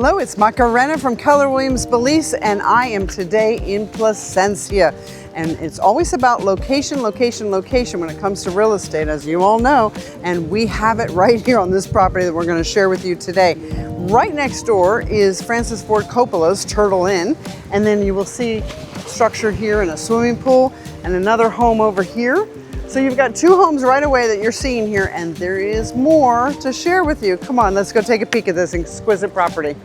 Hello, it's Macarena from Keller Williams Belize, and I am today in Placencia. And it's always about location, location, location when it comes to real estate, as you all know. And we have it right here on this property that we're going to share with you today. Right next door is Francis Ford Coppola's Turtle Inn. And then you will see structure here and a swimming pool and another home over here. So you've got two homes right away that you're seeing here, and there is more to share with you. Come on, let's go take a peek at this exquisite property.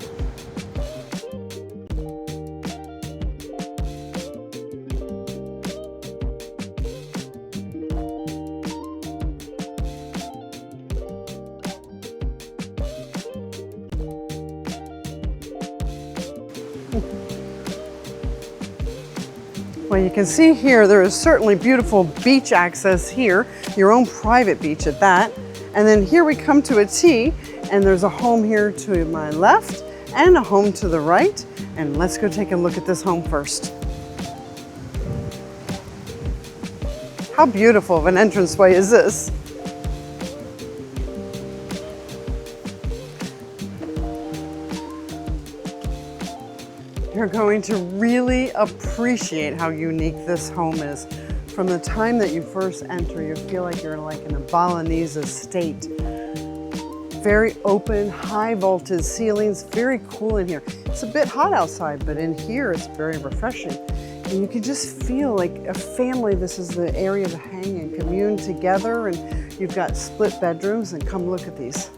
Well, you can see here, there is certainly beautiful beach access here, your own private beach at that. And then here we come to a T, and there's a home here to my left and a home to the right. And let's go take a look at this home first. How beautiful of an entranceway is this? You're going to really appreciate how unique this home is. From the time that you first enter, you feel like you're like in a Balinese estate. Very open, high vaulted ceilings, very cool in here. It's a bit hot outside, but in here it's very refreshing. And you can just feel like a family. This is the area to hang and commune together, and you've got split bedrooms, and come look at these.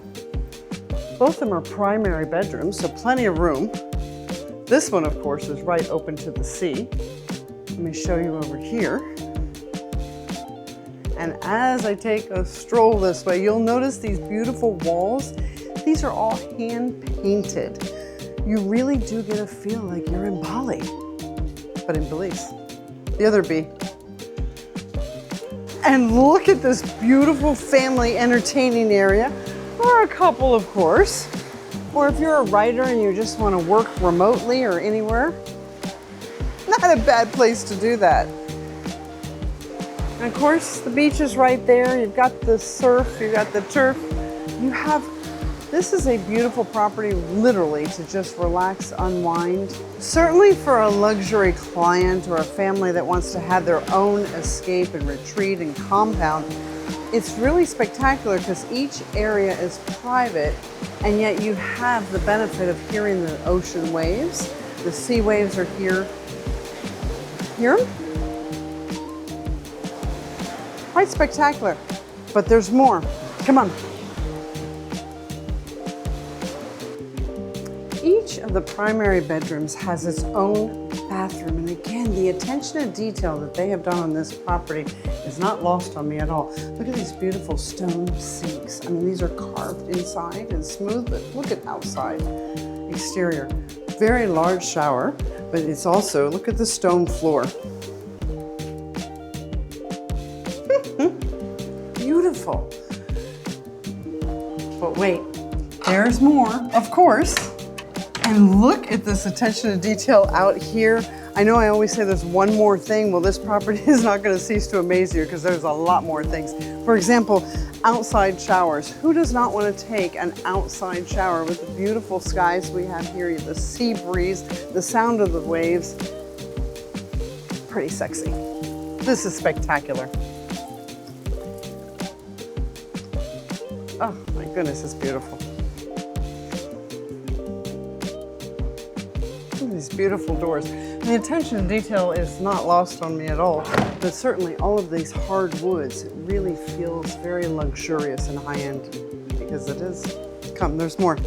Both of them are primary bedrooms, so plenty of room. This one, of course, is right open to the sea. Let me show you over here. And as I take a stroll this way, you'll notice these beautiful walls. These are all hand painted. You really do get a feel like you're in Bali, but in Belize, the other B. And look at this beautiful family entertaining area, or a couple, of course. Or if you're a writer and you just want to work remotely or anywhere, not a bad place to do that. And of course, the beach is right there. You've got the surf, you've got the turf. This is a beautiful property, literally, to just relax, unwind. Certainly for a luxury client or a family that wants to have their own escape and retreat and compound, it's really spectacular because each area is private, and yet you have the benefit of hearing the ocean waves. The sea waves are here. Hear them? Quite spectacular, but there's more. Come on. Each of the primary bedrooms has its own bathroom, and again, the attention to detail that they have done on this property is not lost on me at all. Look at these beautiful stone sinks. I mean, these are carved inside and smooth, but look at outside exterior. Very large shower, but it's also, look at the stone floor. Beautiful. But wait, there's more, of course. And look at this attention to detail out here. I know I always say there's one more thing. Well, this property is not going to cease to amaze you because there's a lot more things. For example, outside showers. Who does not want to take an outside shower with the beautiful skies we have here, the sea breeze, the sound of the waves? Pretty sexy. This is spectacular. Oh my goodness, it's beautiful. These beautiful doors. And the attention to detail is not lost on me at all, but certainly all of these hard woods, it really feels very luxurious and high-end because it is. Come, there's more.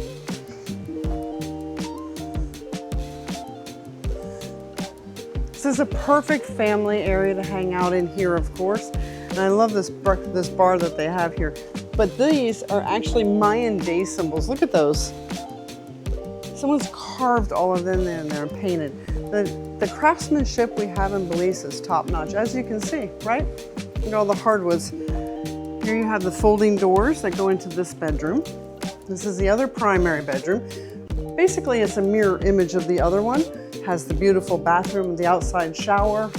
This is a perfect family area to hang out in here, of course. And I love this bar that they have here. But these are actually Mayan day symbols. Look at those. Someone's carved all of them in there and painted. The craftsmanship we have in Belize is top-notch, as you can see, right? Look at all the hardwoods. Here you have the folding doors that go into this bedroom. This is the other primary bedroom. Basically, it's a mirror image of the other one. Has the beautiful bathroom, the outside shower,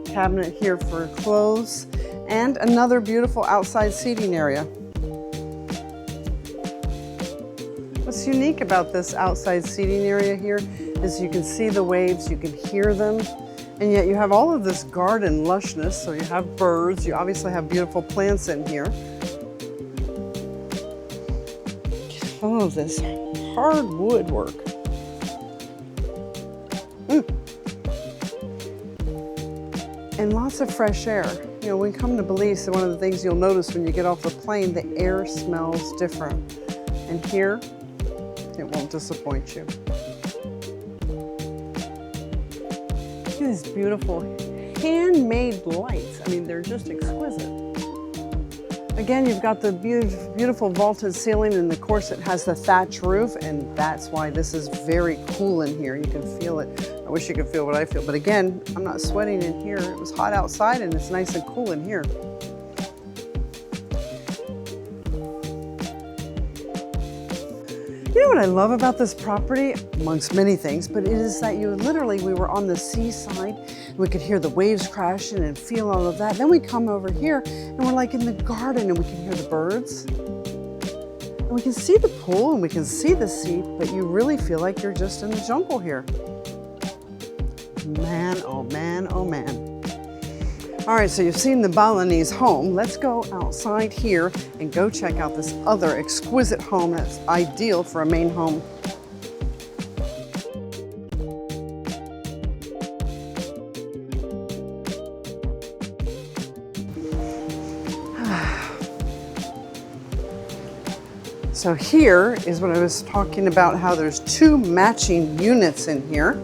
cabinet here for clothes, and another beautiful outside seating area. What's unique about this outside seating area here is you can see the waves, you can hear them, and yet you have all of this garden lushness. So you have birds, you obviously have beautiful plants in here. All of this hardwood work. And lots of fresh air. You know, when you come to Belize, one of the things you'll notice when you get off the plane, the air smells different. And here, it won't disappoint you. Look at these beautiful handmade lights. I mean, they're just exquisite. Again, you've got the beautiful vaulted ceiling, and of course it has the thatch roof, and that's why this is very cool in here. You can feel it. I wish you could feel what I feel, but again, I'm not sweating in here. It was hot outside and it's nice and cool in here. You know what I love about this property, amongst many things, but it is that we were on the seaside, and we could hear the waves crashing and feel all of that. Then we come over here and we're like in the garden, and we can hear the birds. And we can see the pool and we can see the sea, but you really feel like you're just in the jungle here. Man, oh man, oh man. All right, so you've seen the Balinese home. Let's go outside here and go check out this other exquisite home that's ideal for a main home. So here is what I was talking about, how there's 2 matching units in here.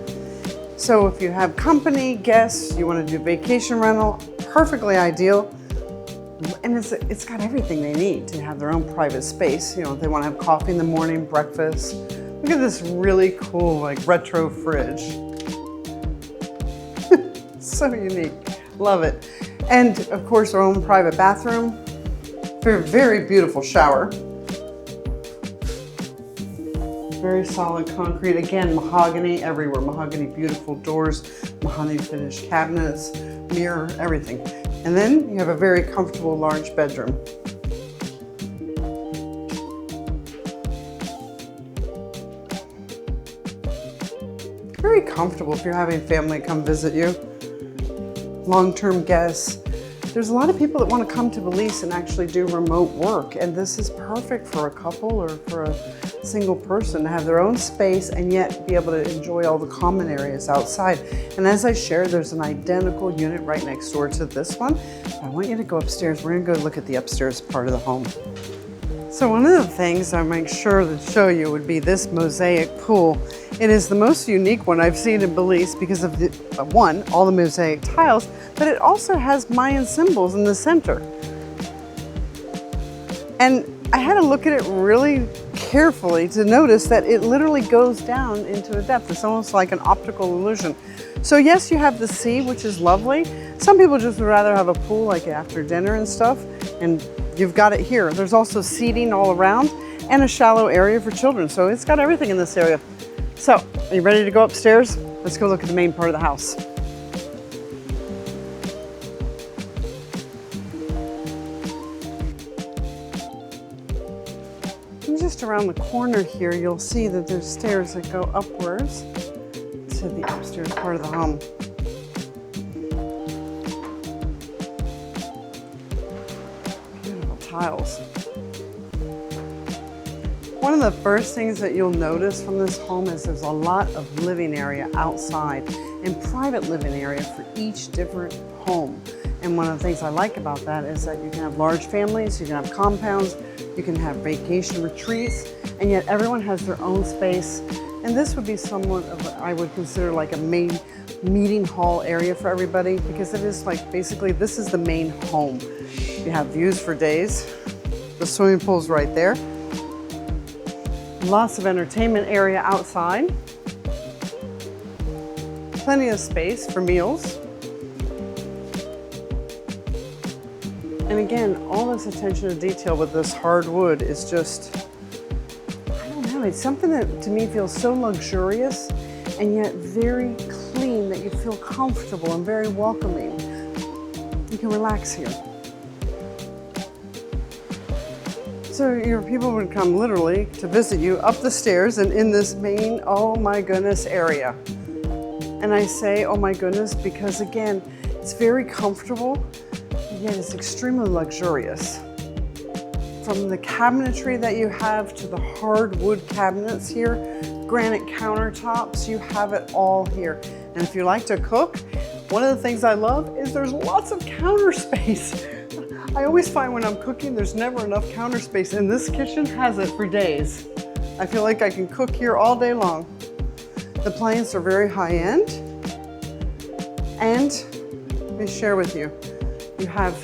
So if you have company, guests, you want to do vacation rental, perfectly ideal. And it's got everything they need to have their own private space. You know, if they want to have coffee in the morning, breakfast. Look at this really cool, like retro fridge. So unique, love it. And of course, our own private bathroom. Very, very beautiful shower. Very solid concrete. Again, mahogany everywhere. Mahogany, beautiful doors, mahogany finished cabinets, mirror, everything. And then you have a very comfortable large bedroom. Very comfortable if you're having family come visit you. Long-term guests. There's a lot of people that want to come to Belize and actually do remote work, and this is perfect for a couple or for a single person to have their own space and yet be able to enjoy all the common areas outside. And as I shared, there's an identical unit right next door to this one. I want you to go upstairs. We're going to go look at the upstairs part of the home. So one of the things I make sure to show you would be this mosaic pool. It is the most unique one I've seen in Belize because of the, one, all the mosaic tiles, but it also has Mayan symbols in the center. And I had to look at it really carefully to notice that it literally goes down into a depth. It's almost like an optical illusion. So yes, you have the sea, which is lovely. Some people just would rather have a pool like after dinner and stuff, and you've got it here. There's also seating all around and a shallow area for children. So it's got everything in this area. So, are you ready to go upstairs? Let's go look at the main part of the house. And just around the corner here, you'll see that there's stairs that go upwards to the upstairs part of the home. Beautiful tiles. One of the first things that you'll notice from this home is there's a lot of living area outside and private living area for each different home. And one of the things I like about that is that you can have large families, you can have compounds, you can have vacation retreats, and yet everyone has their own space. And this would be somewhat of what I would consider like a main meeting hall area for everybody, because it is like basically this is the main home. You have views for days. The swimming pool's right there. Lots of entertainment area outside. Plenty of space for meals. And again, all this attention to detail with this hardwood is just, I don't know, it's something that to me feels so luxurious and yet very clean that you feel comfortable and very welcoming. You can relax here. So your people would come literally to visit you up the stairs and in this main, oh my goodness, area. And I say, oh my goodness, because again, it's very comfortable, yet it's extremely luxurious. From the cabinetry that you have to the hardwood cabinets here, granite countertops, you have it all here. And if you like to cook, one of the things I love is there's lots of counter space. I always find when I'm cooking, there's never enough counter space, and this kitchen has it for days. I feel like I can cook here all day long. The appliances are very high end. And let me share with you, you have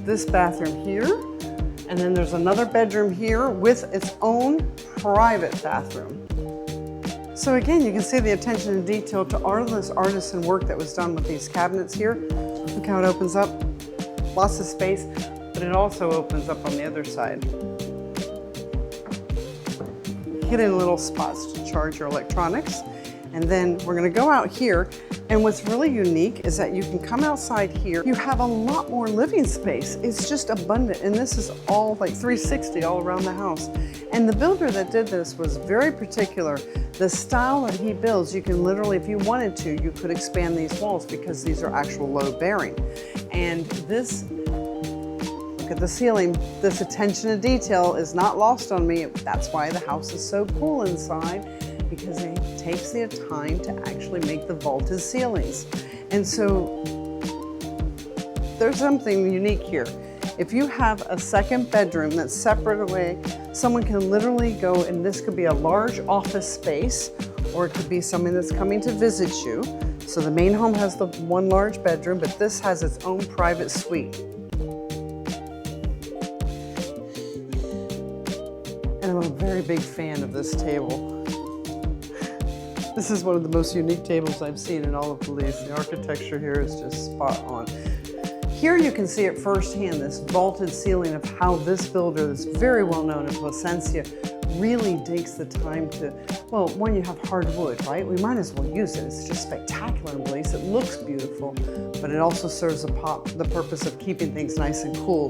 this bathroom here, and then there's another bedroom here with its own private bathroom. So again, you can see the attention to detail to all of this artisan work that was done with these cabinets here. Look how it opens up. Lots of space, but it also opens up on the other side. Hidden little spots to charge your electronics. And then we're gonna go out here, and what's really unique is that you can come outside here. You have a lot more living space. It's just abundant, and this is all like 360 all around the house. And the builder that did this was very particular. The style that he builds, you can literally, if you wanted to, you could expand these walls because these are actual load bearing. And this, look at the ceiling, this attention to detail is not lost on me. That's why the house is so cool inside, because it takes the time to actually make the vaulted ceilings. And so there's something unique here. If you have a second bedroom that's separate away, someone can literally go, and this could be a large office space, or it could be someone that's coming to visit you. So the main home has the one large bedroom, but this has its own private suite. And I'm a very big fan of this table. This is one of the most unique tables I've seen in all of Belize. The architecture here is just spot on. Here you can see it firsthand, this vaulted ceiling of how this builder that's very well known in Placencia really takes the time to, well, when you have hardwood, right? We might as well use it. It's just spectacular in Belize. It looks beautiful, but it also serves the purpose of keeping things nice and cool.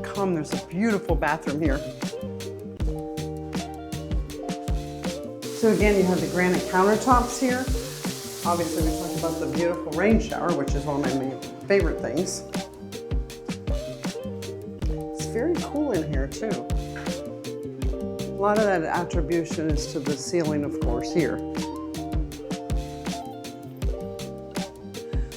Come, there's a beautiful bathroom here. So again, you have the granite countertops here. Obviously, we talked about the beautiful rain shower, which is one of my favorite things. It's very cool in here too. A lot of that attribution is to the ceiling, of course, here.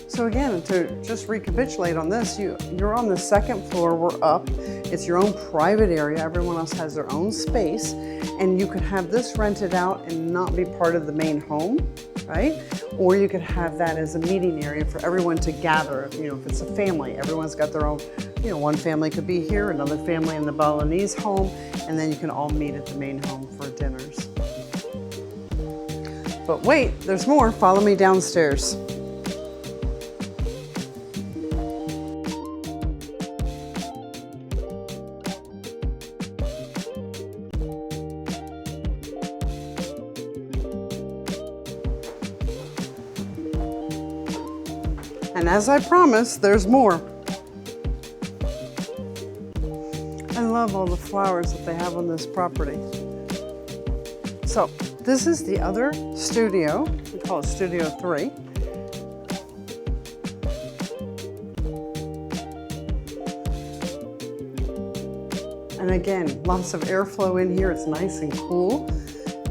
So again, to just recapitulate on this, you're on the second floor, we're up. It's your own private area. Everyone else has their own space. And you could have this rented out and not be part of the main home, right? Or you could have that as a meeting area for everyone to gather. You know, if it's a family, everyone's got their own, you know, one family could be here, another family in the Balinese home, and then you can all meet at the main home for dinners. But wait, there's more. Follow me downstairs. And as I promised, there's more. I love all the flowers that they have on this property. So this is the other studio. We call it Studio 3. And again, lots of airflow in here. It's nice and cool.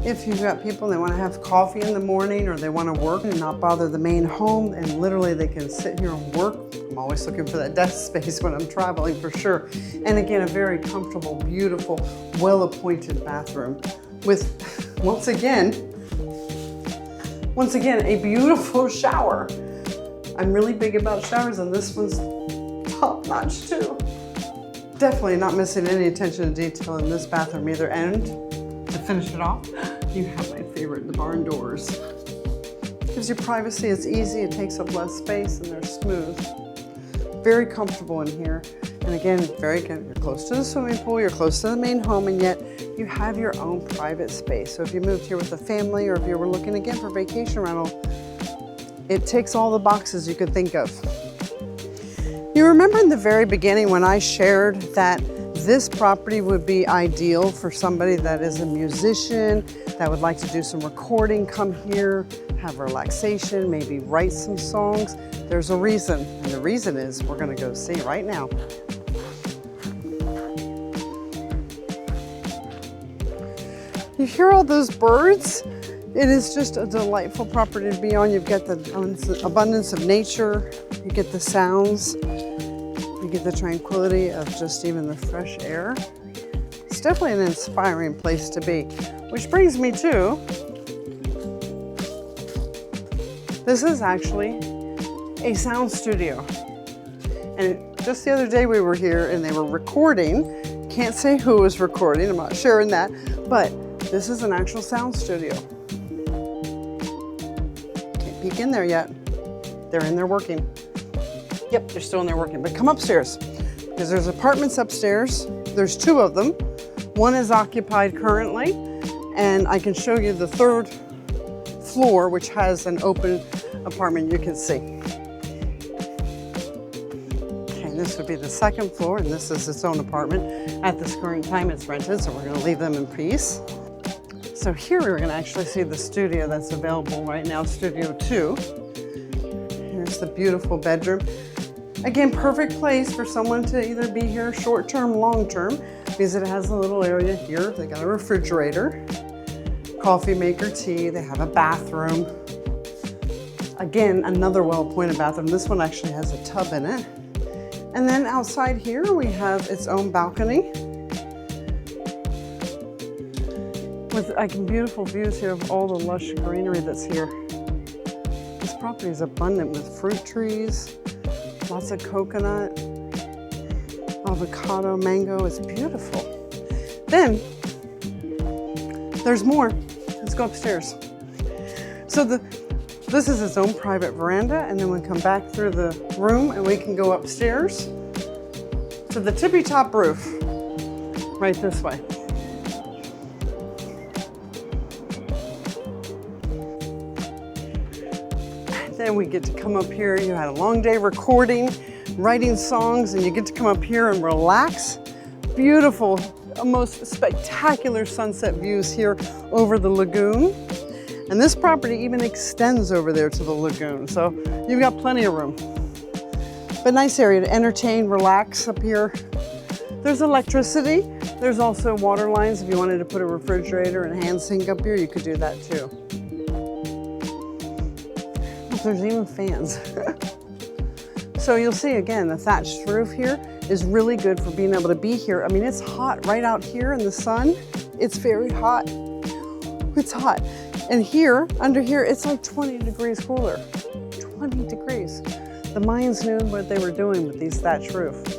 If you've got people that want to have coffee in the morning, or they want to work and not bother the main home, and literally they can sit here and work. I'm always looking for that desk space when I'm traveling, for sure. And again, a very comfortable, beautiful, well-appointed bathroom with, once again, a beautiful shower. I'm really big about showers, and this one's top-notch too. Definitely not missing any attention to detail in this bathroom either. And to finish it off, you have my favorite, the barn doors. Gives you privacy, it's easy, it takes up less space, and they're smooth. Very comfortable in here. And again, you're close to the swimming pool, you're close to the main home, and yet you have your own private space. So if you moved here with a family, or if you were looking again for vacation rental, it ticks all the boxes you could think of. You remember in the very beginning when I shared that this property would be ideal for somebody that is a musician, that would like to do some recording, come here, have relaxation, maybe write some songs. There's a reason, and the reason is we're gonna go see right now. You hear all those birds? It is just a delightful property to be on. You've got the abundance of nature, you get the sounds, you get the tranquility of just even the fresh air. It's definitely an inspiring place to be. Which brings me to, this is actually a sound studio. And just the other day we were here and they were recording. Can't say who was recording, I'm not sharing that, but this is an actual sound studio. Can't peek in there yet. They're in there working. Yep, they're still in there working, but come upstairs because there's apartments upstairs. There's 2 of them. One is occupied currently, and I can show you the 3rd floor, which has an open apartment you can see. Okay, this would be the 2nd floor, and this is its own apartment. At this current time, it's rented, so we're gonna leave them in peace. So here we're gonna actually see the studio that's available right now, Studio 2. Here's the beautiful bedroom. Again, perfect place for someone to either be here short-term, long-term, because it has a little area here. They got a refrigerator, coffee maker, tea. They have a bathroom. Again, another well-appointed bathroom. This one actually has a tub in it. And then outside here, we have its own balcony with beautiful views here of all the lush greenery that's here. This property is abundant with fruit trees, lots of coconut, avocado, mango. It's beautiful. Then there's more. Let's go upstairs. So this is its own private veranda, and then we come back through the room and we can go upstairs to the tippy top roof, right this way. Then we get to come up here. You had a long day recording, writing songs, and you get to come up here and relax. Beautiful, most spectacular sunset views here over the lagoon. And this property even extends over there to the lagoon. So you've got plenty of room. But nice area to entertain, relax up here. There's electricity. There's also water lines. If you wanted to put a refrigerator and hand sink up here, you could do that too. There's even fans. So you'll see again, the thatched roof here is really good for being able to be here. I mean, it's hot right out here in the sun. It's very hot. It's hot. And here, under here, it's like 20 degrees cooler. 20 degrees. The Mayans knew what they were doing with these thatched roofs.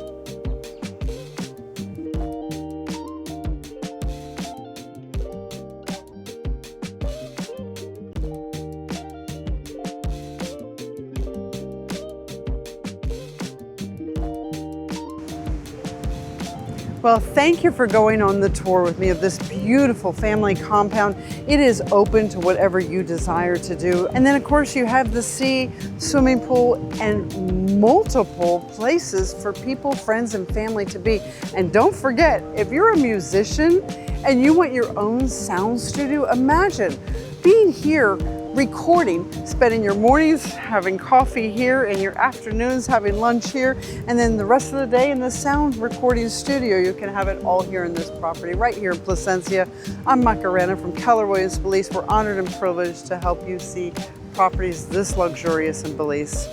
Well, thank you for going on the tour with me of this beautiful family compound. It is open to whatever you desire to do. And then of course you have the sea, swimming pool, and multiple places for people, friends, and family to be. And don't forget, if you're a musician and you want your own sound studio, imagine being here recording, spending your mornings having coffee here and your afternoons having lunch here, and then the rest of the day in the sound recording studio. You can have it all here in this property, right here in Placencia. I'm Macarena from Keller Williams, Belize. We're honored and privileged to help you see properties this luxurious in Belize.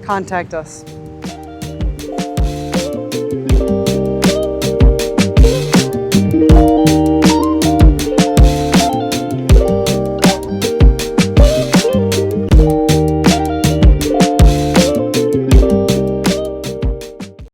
Contact us.